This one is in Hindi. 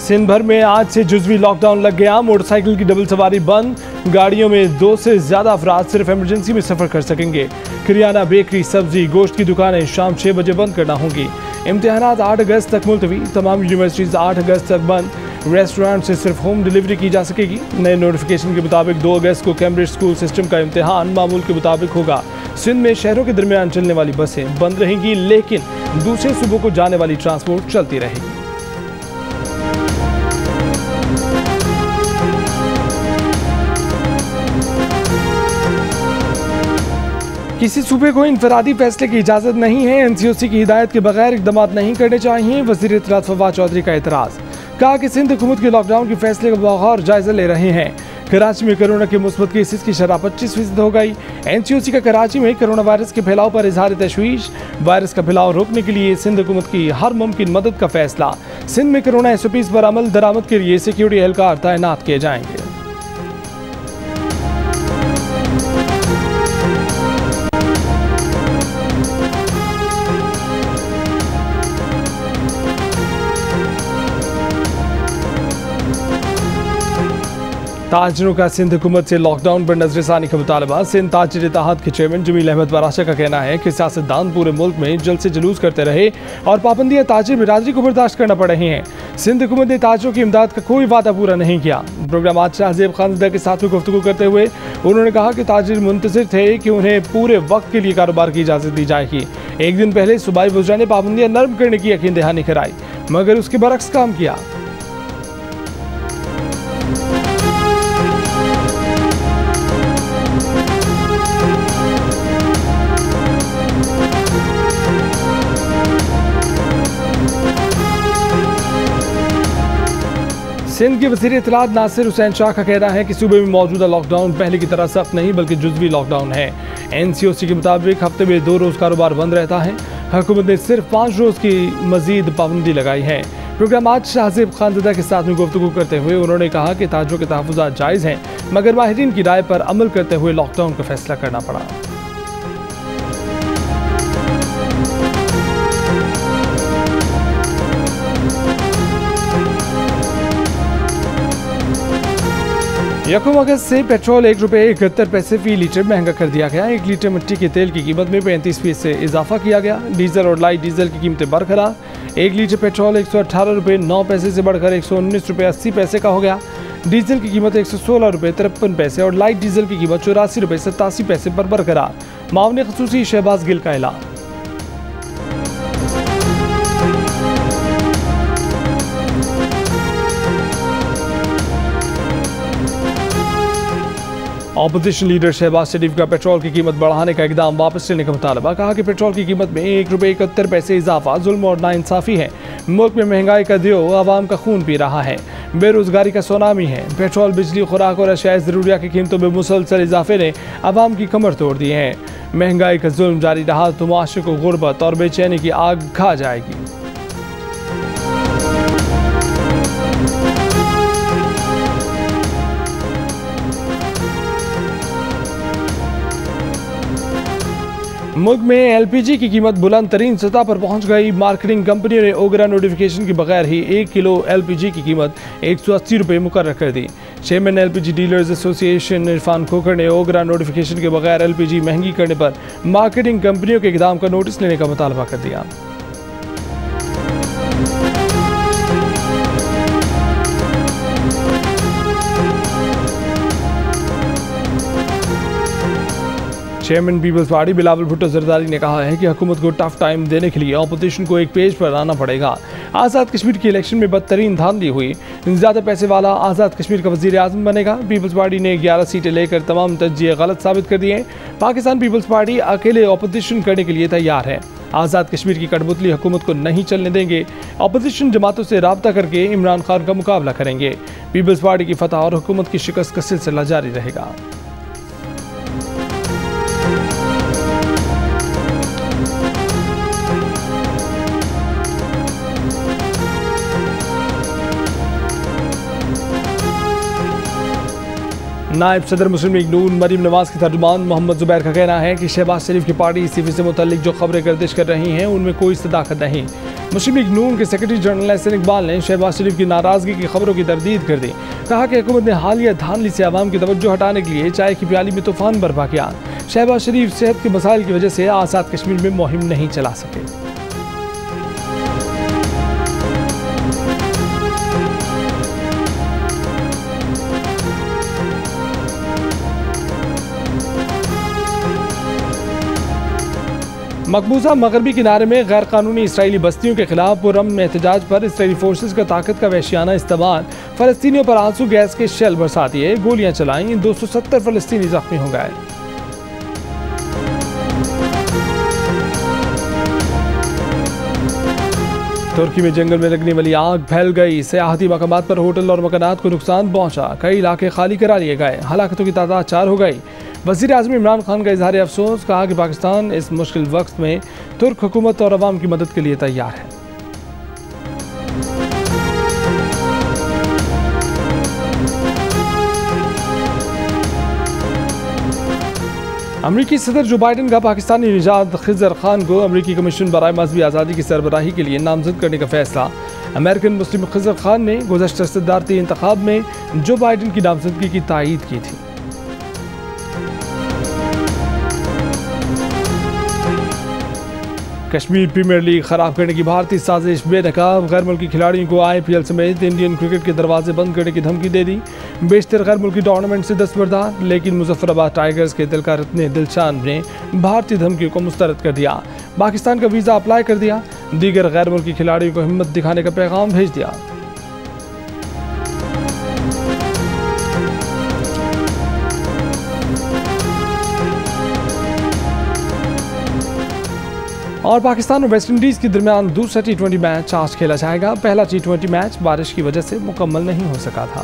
सिंध भर में आज से जुज़वी लॉकडाउन लग गया। मोटरसाइकिल की डबल सवारी बंद। गाड़ियों में 2 से ज्यादा अफराद सिर्फ इमरजेंसी में सफर कर सकेंगे। किराना, बेकरी, सब्जी, गोश्त की दुकानें शाम 6 बजे बंद करना होंगी। इम्तिहानात 8 अगस्त तक मुलतवी। तमाम यूनिवर्सिटीज 8 अगस्त तक बंद। रेस्टोरेंट से सिर्फ होम डिलीवरी की जा सकेगी। नए नोटिफिकेशन के मुताबिक 2 अगस्त को कैम्ब्रिज स्कूल सिस्टम का इम्तिहान मामूल के मुताबिक होगा। सिंध में शहरों के दरमियान चलने वाली बसें बंद रहेंगी, लेकिन दूसरे सूबों को जाने वाली ट्रांसपोर्ट चलती रहेगी। किसी सूबे को इनफरादी फैसले की इजाजत नहीं है। NCOC की हिदायत के बगैर इकदाम नहीं करने चाहिए। वज़ीर इत्तलात फवाद चौधरी का एतराज़। कहा कि सिंध हुकूमत के लॉकडाउन के फैसले का बगौर जायजा ले रहे हैं। कराची में कोरोना के मुस्बत केसेस की शरह 25% हो गई। NCOC का कराची में कोरोना वायरस के फैलाव पर इजहार तशवीश। वायरस का फैलाव रोकने के लिए सिंध हुकूमत की हर मुमकिन मदद का फैसला। सिंध में कोरोना SOPs पर अमल दरामद के लिए सिक्योरिटी एहलकार तैनात किए जाएंगे। ताजिरों का सिंध हुकूमत से लॉकडाउन पर नजरसानी का मुतालबा। सिंध ताजिर इत्तेहाद के चेयरमैन जमील अहमद बाराशा का कहना है कि सियासतदान पूरे मुल्क में जल्द से जुलूस करते रहे और पाबंदियां ताजिर बिरादरी को बर्दाश्त करना पड़ रही हैं। सिंध हुकूमत ने ताजिरों की इमदाद का कोई वादा पूरा नहीं किया। प्रोग्राम आज शाहजेब खानजदा के साथ गुफ्तगू करते हुए उन्होंने कहा कि ताजिर मुंतज़िर थे कि उन्हें पूरे वक्त के लिए कारोबार की इजाज़त दी जाएगी। एक दिन पहले सूबाई वज़रा ने पाबंदियां नरम करने की यकीन दहानी कराई, मगर उसके बरक्स काम किया। सिंध के वज़ीर इत्तलात नासिर हुसैन शाह का कहना है कि सूबे में मौजूदा लॉकडाउन पहले की तरह सख्त नहीं बल्कि जुज़वी लॉकडाउन है। NCOC के मुताबिक हफ्ते में 2 रोज़ कारोबार बंद रहता है। हुकूमत ने सिर्फ 5 रोज़ की मजीद पाबंदी लगाई है। प्रोग्राम आज शाहजेब खानजदा के साथ में गुफ्तगू करते हुए उन्होंने कहा कि ताजिरों के तहफ़्फ़ुज़ात जायज़ हैं, मगर माहिरीन की राय पर अमल करते हुए लॉकडाउन का फैसला करना पड़ा। यकम अगस्त से पेट्रोल 1 रुपये 71 पैसे फी लीटर महंगा कर दिया गया। 1 लीटर मिट्टी के तेल की कीमत में 35% से इजाफा किया गया। डीजल और लाइट डीजल की कीमतें बरकरार। 1 लीटर पेट्रोल 118 रुपये 9 पैसे से बढ़कर 119 रुपये 80 पैसे का हो गया। डीजल की कीमत 116 रुपये 53 पैसे और लाइट डीजल की कीमत 84 रुपये 87 पैसे पर बरकरार। मामले खसूसी शहबाज गिल का ऐलान। ऑपोजिशन लीडर शहबाज शरीफ का पेट्रोल की कीमत बढ़ाने का इकदाम वापस लेने का मुतालबा। कहा कि पेट्रोल की कीमत में 1 रुपये 71 पैसे इजाफा जुल्म और नाइंसाफी है। मुल्क में महंगाई का दियो आवाम का खून पी रहा है। बेरोजगारी का सुनामी है। पेट्रोल, बिजली, खुराक और अशियाए ज़रूरिया की कीमतों में मुसलसल इजाफे ने आवाम की कमर तोड़ दी है। महंगाई का जुल्म जारी रहा तो मुआशरे को गुर्बत और बेचैनी की आग खा जाएगी। मुल्क में LPG की कीमत बुलंद तरीन सतह पर पहुंच गई। मार्केटिंग कंपनियों ने ओगरा नोटिफिकेशन के बगैर ही 1 किलो LPG की कीमत 180 रुपये मुकर्रर कर दी। Chairman LPG dealers association Irfan Khokhar ने ओगरा नोटिफिकेशन के बगैर LPG महंगी करने पर मार्केटिंग कंपनियों के इक़दाम का नोटिस लेने का मुतालबा कर दिया। Chairman peoples party Bilawal Bhutto Zardari ने कहा है कि हुकूमत को टफ टाइम देने के लिए ऑपोजिशन को एक पेज पर आना पड़ेगा। आज़ाद कश्मीर की इलेक्शन में बदतरीन धांधली हुई। ज़्यादा पैसे वाला आज़ाद कश्मीर का वज़ीर आज़म बनेगा। पीपल्स पार्टी ने 11 सीटें लेकर तमाम तज्जिए गलत साबित कर दिए। पाकिस्तान पीपल्स पार्टी अकेले ऑपोजिशन करने के लिए तैयार है। आज़ाद कश्मीर की कठपुतली हुकूमत को नहीं चलने देंगे। ऑपोजिशन जमातों से राब्ता करके इमरान खान का मुकाबला करेंगे। पीपल्स पार्टी की फतह और हुकूमत की शिकस्त का सिलसिला जारी रहेगा। नायब सदर मुस्लिम लीग नून मरीम नवाज के तर्जुमान मोहम्मद जुबैर का कहना है कि शहबाज शरीफ की पार्टी इस्तीफे से मुतल्लिक जो खबरें गर्दिश कर रही हैं उनमें कोई सदाकत नहीं। मुस्लिम लीग नून के सेक्रेटरी जनरल एहसन इकबाल ने शहबाज शरीफ की नाराजगी की खबरों की तरदीद कर दी। कहा कि हुकूमत ने हालिया धांधली से आवाम की तवज्जो हटाने के लिए चाय की प्याली में तूफान बर्पा किया। शहबाज शरीफ सेहत के मसाइल की वजह से आज़ाद कश्मीर में मुहिम नहीं चला सके। मकबूजा मगरबी किनारे में गैर कानूनी इसराइली बस्तियों के खिलाफ पुरअमन एहतजाज पर इसराइली फोर्सेज का ताकत का वहशियाना इस्तेमाल, फलस्तीनियों पर आंसू गैस के शेल बरसा दिए, गोलियां चलाईं, 270 फलस्तीनी जख्मी हो गए। तुर्की में जंगल में लगने वाली आग फैल गई, सयाहती मकामात पर होटल और मकानात को नुकसान पहुंचा, कई इलाके खाली करा लिए गए, हलाकतों की तादाद 4 हो गई। वज़ीर आज़म इमरान खान का इजहार अफसोस, कहा कि पाकिस्तान इस मुश्किल वक्त में तुर्क हुकूमत और अवाम की मदद के लिए तैयार है। अमरीकी सदर जो बाइडन का पाकिस्तानी निजात खिज़र खान को अमरीकी कमीशन बराए मजहबी आज़ादी की सरबराही के लिए नामजद करने का फैसला। अमेरिकन मुस्लिम खिज़र खान ने गुज़श्ता सदारती इंतखाब में जो बाइडन की नामजदगी की तायीद की थी। कश्मीर प्रीमियर लीग खराब करने की भारतीय साजिश बेनकाब, गैर मुल्की खिलाड़ियों को IPL समेत इंडियन क्रिकेट के दरवाजे बंद करने की धमकी दे दी। बेशतर गैर मुल्की टूर्नामेंट से दस्तबरदार, लेकिन मुजफ्फराबाद टाइगर्स के दिलकार रत्ने दिलशान ने भारतीय धमकी को मुस्तरद कर दिया। पाकिस्तान का वीज़ा अप्लाई कर दिया, दीगर गैर मुल्की खिलाड़ियों को हिम्मत दिखाने का पैगाम भेज दिया। और पाकिस्तान और वेस्ट इंडीज़ के दरमियान दूसरा T20 मैच आज खेला जाएगा। पहला T20 मैच बारिश की वजह से मुकम्मल नहीं हो सका था।